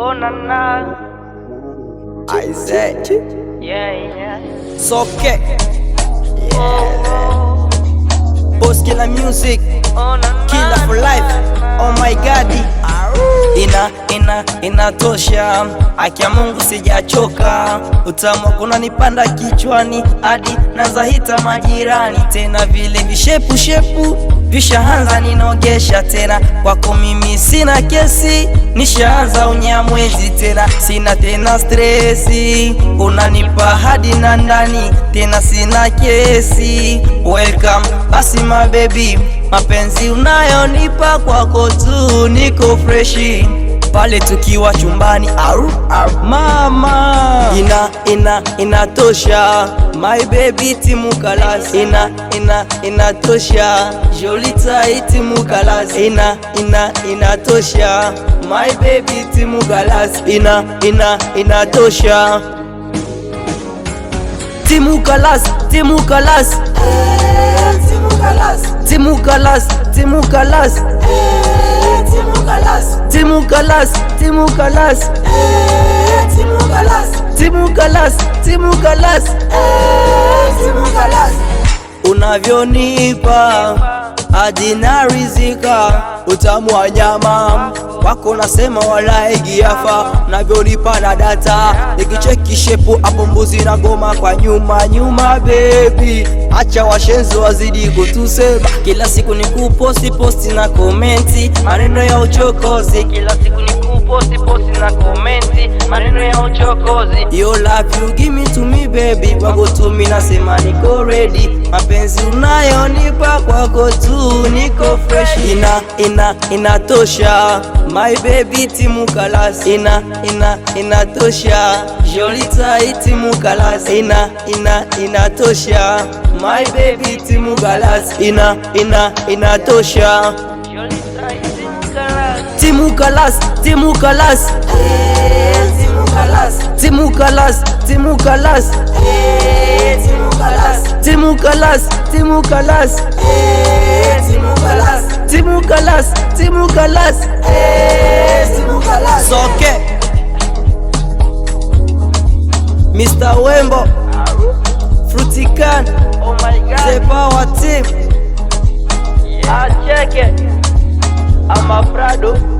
Oh na na, I said, yeah. it's okay. Yeah. Boss Killer Music, Oh na na, Killer for life. Oh my God, inatosha. Haki ya Mungu sijachoka, utamu kuna nipanda kichwani hadi nazahita majirani. Tena vile vishepu vishaanza ninogesha tena, kwako mimi sina kesi, nishaanza unyamwezi tena, sina tena stresi, unanipa hadi na ndani tena, sina kesi. Welcome basi my baby, mapenzi unayonipa kwako tu niko freshi, pale tukiwa chumbani mama. Inatosha my baby timu kalas, inatosha Jolita timu kalas, inatosha my baby timu kalas, inatosha timu kalas, timu kalas, timu kalas, timu kalas, timu kalas, timu kalas, timu kalas, timu kalas, timu kalas. Unavyonipa hadi narizika, utamu wa nyama wako nasema wala igiafa, unavyonipa na data nikicheki shepu hapo mbuzi na goma kwa nyuma baby, acha washenzi wazidi kutusema, kila siku ni kuposti na komenti maneno ya uchokozi, kila siku ni kuposti na komenti maneno ya uchokozi. You love you give me to me baby, kwako tu mimi nasema niko ready, mapenzi unayonipa kwako tu niko fresh. Inatosha my baby timu kalas, inatosha Jolita timu kalas, inatosha my baby timu kalas, inatosha timu kalas, timu kalas, timu kalas, timu kalas, timu kalas, timu kalas, timu kalas, timu kalas, timu kalas. Soke Mr. Wembo, Fruity Can, Oh my God, the power team. check it. I'm a Prado.